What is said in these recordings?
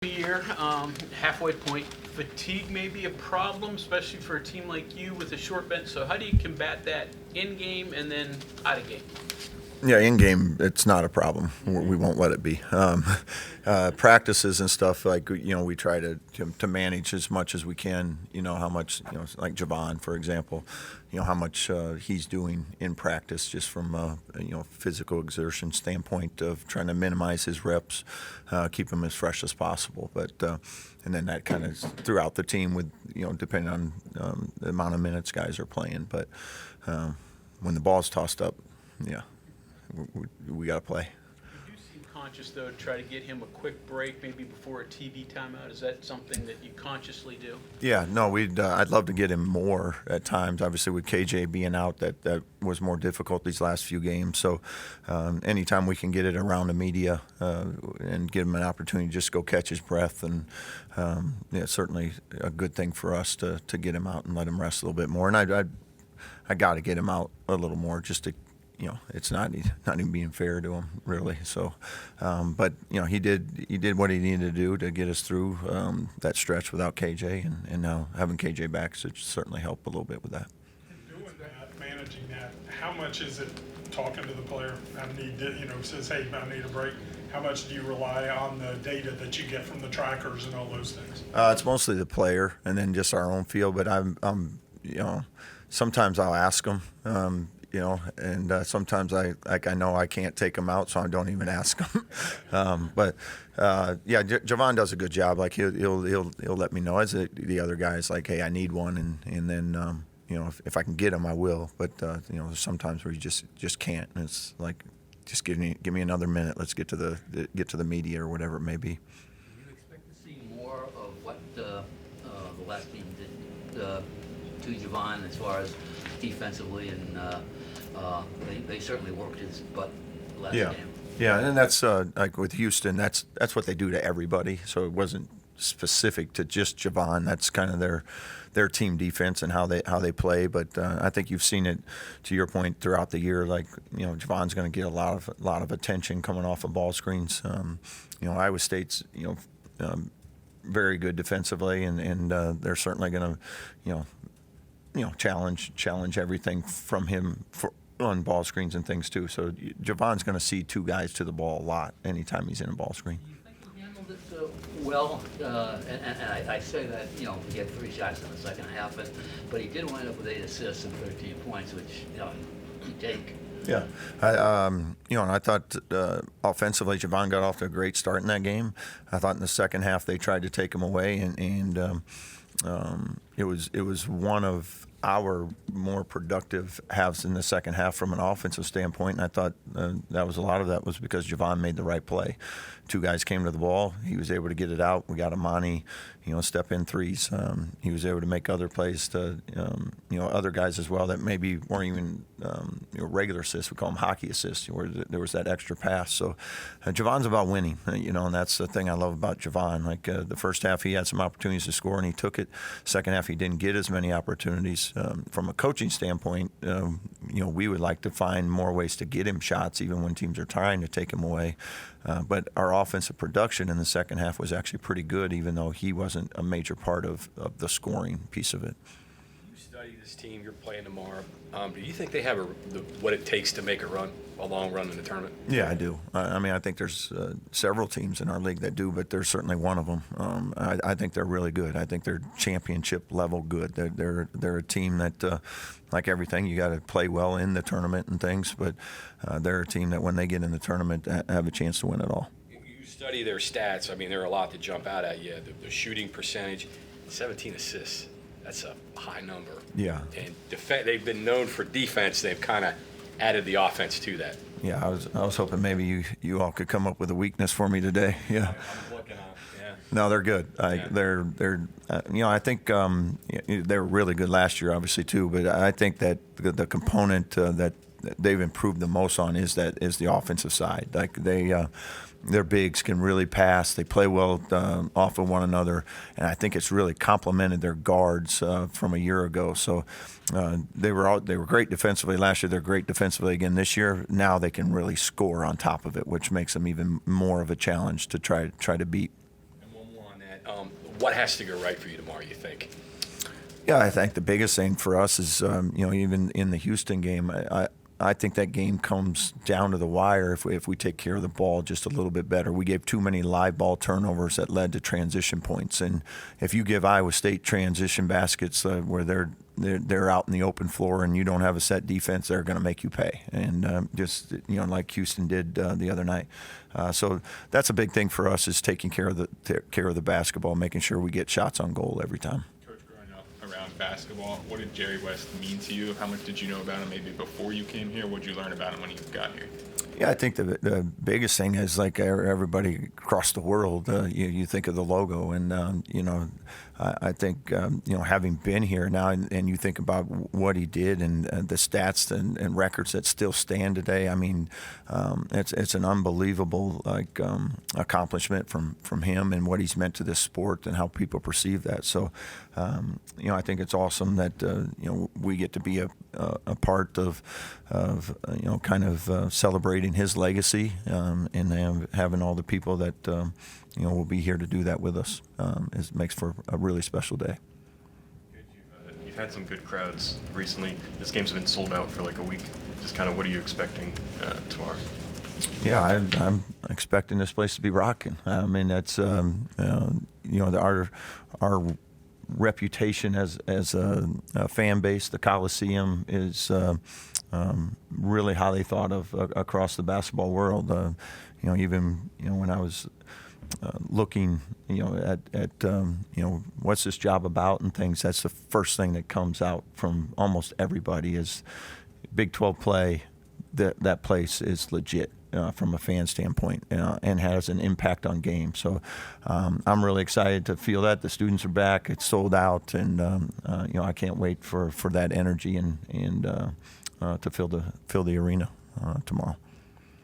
Year, halfway point fatigue may be a problem, especially for a team like you with a short bench. So how do you combat that in game and then out of game? Yeah, in game, it's not a problem. We won't let it be. Practices and stuff we try to manage as much as we can. How much like Javon, for example, how much he's doing in practice, just from physical exertion standpoint of trying to minimize his reps, keep him as fresh as possible. But and then that kind of throughout the team with depending on the amount of minutes guys are playing. But when the ball's tossed up, yeah. We got to play. You do seem conscious, though, to try to get him a quick break, maybe before a TV timeout. Is that something that you consciously do? Yeah, no, I'd love to get him more at times. Obviously, with KJ being out, that was more difficult these last few games. So anytime we can get it around the media and give him an opportunity to just go catch his breath, and it's certainly a good thing for us to get him out and let him rest a little bit more. And I got to get him out a little more just to. It's not even being fair to him, really. So, but he did what he needed to do to get us through that stretch without KJ, and now having KJ back should certainly help a little bit with that. Doing that, managing that, how much is it talking to the player? Says, hey, I need a break. How much do you rely on the data that you get from the trackers and all those things? It's mostly the player, and then just our own feel. But I'm sometimes I'll ask them. And sometimes I know I can't take them out, so I don't even ask them. But Javon does a good job. Like he'll let me know as the other guys, like, hey, I need one, and then if I can get him, I will. But there's sometimes where you just can't, and it's like, just give me another minute. Let's get to the media or whatever it may be. Do you expect to see more of what the last team did to Javon as far as defensively, and they certainly worked his butt last game. Yeah, and that's like with Houston, that's what they do to everybody. So it wasn't specific to just Javon. That's kind of their team defense and how they play. But I think you've seen it, to your point, throughout the year. Like Javon's going to get a lot of attention coming off of ball screens. Iowa State's very good defensively, and they're certainly going to challenge everything from him on ball screens and things too. So Javon's going to see two guys to the ball a lot anytime he's in a ball screen. Do you think he handled it well? And I say that he had 3 shots in the second half, but he did wind up with 8 assists and 13 points, which you take. Yeah, and I thought offensively, Javon got off to a great start in that game. I thought in the second half they tried to take him away, and it was one of our more productive halves in the second half from an offensive standpoint, and I thought that was a lot of that was because Javon made the right play. 2 guys came to the ball. He was able to get it out. We got Amani, step in threes. He was able to make other plays to, other guys as well that maybe weren't even regular assists. We call them hockey assists, where there was that extra pass. So Javon's about winning, and that's the thing I love about Javon. Like the first half, he had some opportunities to score, and he took it. Second half, he didn't get as many opportunities. From a coaching standpoint, we would like to find more ways to get him shots, even when teams are trying to take him away. But our offensive production in the second half was actually pretty good, even though he wasn't a major part of the scoring piece of it. You study this team, you're playing tomorrow. Do you think they have what it takes to make a long run in the tournament? Yeah, I do. I think there's several teams in our league that do, but there's certainly one of them. I think they're really good. I think they're championship level good. They're a team that, like everything, you got to play well in the tournament and things, but they're a team that when they get in the tournament have a chance to win it all. You study their stats. There are a lot to jump out at you. The shooting percentage, 17 assists. That's a high number. Yeah. And they've been known for defense. They've kind of added the offense to that. Yeah, I was hoping maybe you all could come up with a weakness for me today. Yeah. I'm looking at, yeah. No, they're good. They're I think they were really good last year, obviously too. But I think that the component that they've improved the most on is the offensive side. Like their bigs can really pass. They play well off of one another, and I think it's really complemented their guards from a year ago. So they were great defensively last year. They're great defensively again this year. Now they can really score on top of it, which makes them even more of a challenge to try to beat. And one What has to go right for you tomorrow, you think? Yeah, I think the biggest thing for us is, even in the Houston game, I think that game comes down to the wire if we take care of the ball just a little bit better. We gave too many live ball turnovers that led to transition points, and if you give Iowa State transition baskets where they're out in the open floor and you don't have a set defense, they're going to make you pay, and like Houston did the other night. So that's a big thing for us, is taking care of the basketball, making sure we get shots on goal every time. Around basketball, what did Jerry West mean to you? How much did you know about him maybe before you came here? What did you learn about him when you got here? Yeah, I think the biggest thing is, like everybody across the world, you think of the logo, and I think having been here now, and you think about what he did and the stats and records that still stand today. I mean, it's an unbelievable accomplishment from him and what he's meant to this sport and how people perceive that. So, I think it's awesome that we get to be a part of celebrating his legacy, and having all the people that will be here to do that with us. It makes for a really special day. You've had some good crowds recently. This game's been sold out for like a week. Just kind of, what are you expecting tomorrow? Yeah, I'm expecting this place to be rocking. I mean, that's our reputation as a fan base. The Coliseum is really highly thought of across the basketball world. Even when I was looking, at what's this job about and things, that's the first thing that comes out from almost everybody is Big 12 play. That place is legit. From a fan standpoint, and has an impact on games. So I'm really excited to feel that. The students are back. It's sold out, and I can't wait for that energy and to fill the arena tomorrow.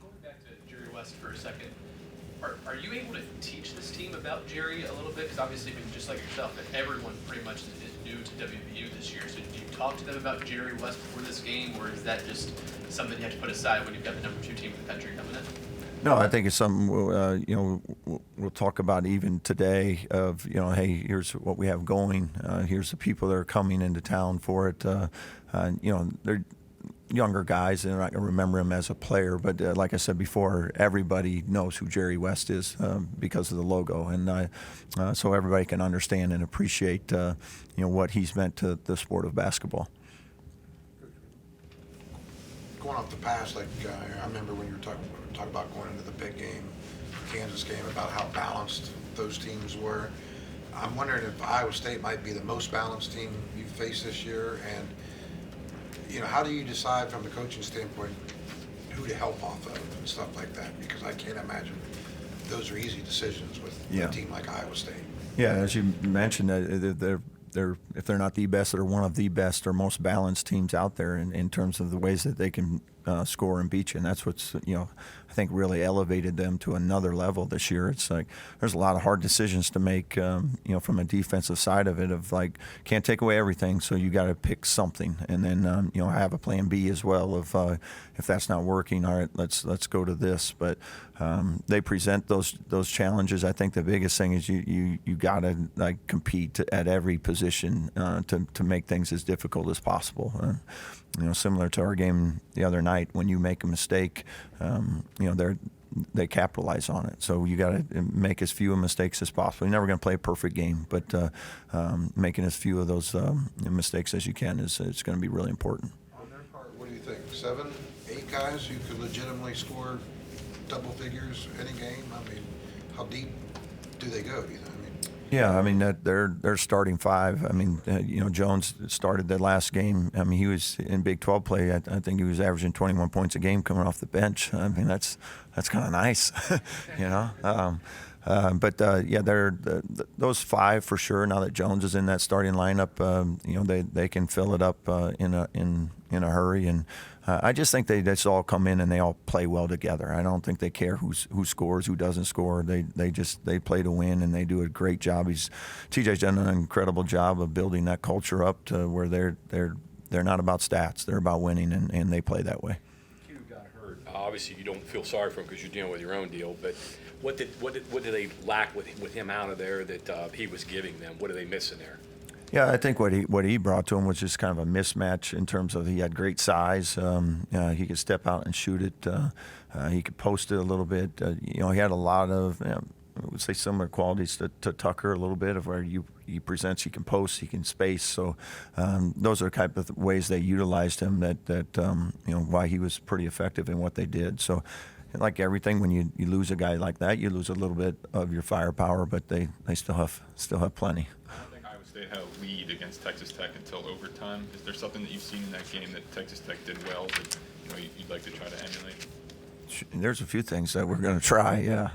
Going back to Jerry West for a second, are you able to teach this team about Jerry a little bit? Because obviously, just like yourself, everyone pretty much is new to WVU this year. So did you talk to them about Jerry West before this game, or is that just something you have to put aside when you've got the number 2 team in the country coming in? No, I think it's something we'll talk about even today. Of hey, here's what we have going. Here's the people that are coming into town for it. They're younger guys, and they're not going to remember him as a player. But like I said before, everybody knows who Jerry West is because of the logo, and so everybody can understand and appreciate what he's meant to the sport of basketball. Going off the past, I remember when you were talking about going into the big game, Kansas game, about how balanced those teams were. I'm wondering if Iowa State might be the most balanced team you've faced this year, and how do you decide from the coaching standpoint who to help off of and stuff like that? Because I can't imagine those are easy decisions with a team like Iowa State. Yeah, as you mentioned, they're if they're not the best, they're one of the best or most balanced teams out there in terms of the ways that they can score and beat you, and that's what's I think really elevated them to another level this year. It's like there's a lot of hard decisions to make, from a defensive side of it. Of like, can't take away everything, so you got to pick something, and then have a plan B as well. If that's not working, all right, let's go to this. But they present those challenges. I think the biggest thing is you got to compete at every position to make things as difficult as possible. Similar to our game the other night, when you make a mistake, they capitalize on it. So you got to make as few mistakes as possible. You're never going to play a perfect game, but making as few of those mistakes as you can is going to be really important. On their part, what do you think? 7, 8 guys who could legitimately score double figures any game? I mean, how deep do they go, do you think? Yeah, I mean they're starting 5. I mean, Jones started the last game. I mean, he was in Big 12 play. I think he was averaging 21 points a game coming off the bench. I mean, that's kind of nice, But they're those 5 for sure. Now that Jones is in that starting lineup, they can fill it up in a hurry. And I just think they just all come in and they all play well together. I don't think they care who scores, who doesn't score. They play to win, and they do a great job. TJ's done an incredible job of building that culture up to where they're not about stats. They're about winning, and they play that way. Q got hurt. obviously you don't feel sorry for him because you're dealing with your own deal, but what did they lack with him out of there that he was giving them? What are they missing there? Yeah, I think what he brought to him was just kind of a mismatch in terms of he had great size. He could step out and shoot it. He could post it a little bit. He had a lot of, I would say, similar qualities to Tucker a little bit, of where he presents, he can post, he can space. So those are the type of ways they utilized him that why he was pretty effective in what they did. So like everything, when you lose a guy like that, you lose a little bit of your firepower, but they still have plenty. I don't think Iowa State had a lead against Texas Tech until overtime. Is there something that you've seen in that game that Texas Tech did well that you'd like to try to emulate? There's a few things that we're going to try. Yeah.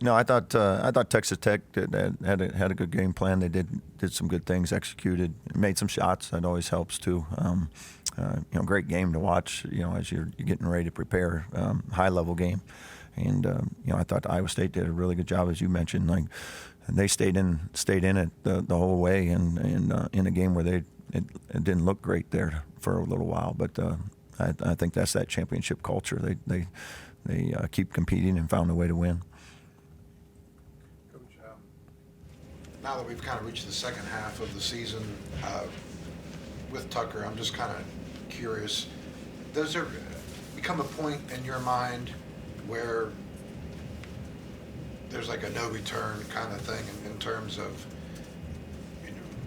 No, I thought Texas Tech had a good game plan. They did some good things, executed, made some shots. That always helps too. Great game to watch. As you're getting ready to prepare, high level game, and I thought Iowa State did a really good job, as you mentioned. Like they stayed in it the whole way, and in a game where it didn't look great there for a little while, but. I think that's that championship culture. They keep competing and found a way to win. Coach, now that we've kind of reached the second half of the season with Tucker, I'm just kind of curious, does there become a point in your mind where there's like a no return kind of thing in terms of,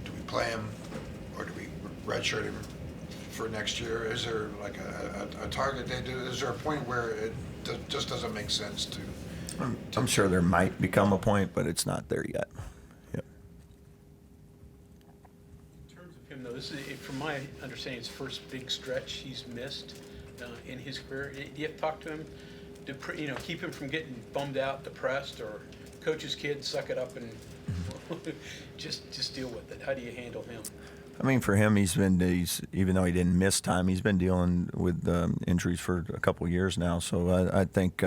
do we play him or do we redshirt him for next year? Is there like a target they do? Is there a point where it just doesn't make sense to? I'm sure there might become a point, but it's not there yet. Yep. In terms of him, though, this is, from my understanding, his first big stretch he's missed in his career. Do you have to talk to him to keep him from getting bummed out, depressed, or coach his kid, suck it up, and just deal with it? How do you handle him? I mean, for him, even though he didn't miss time, he's been dealing with injuries for a couple of years now. So I think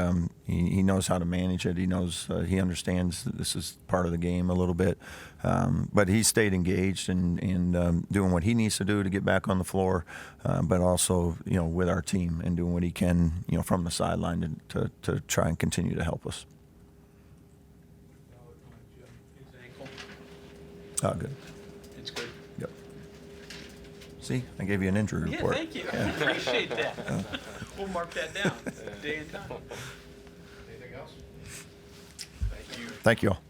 he knows how to manage it. He knows, he understands that this is part of the game a little bit. But he stayed engaged and doing what he needs to do to get back on the floor, but also, with our team and doing what he can, from the sideline to try and continue to help us. His ankle. Oh, good. It's good. Yep. See, I gave you an injury report. Yeah, thank you. I appreciate that. We'll mark that down. Day and time. Anything else? Thank you. Thank you all.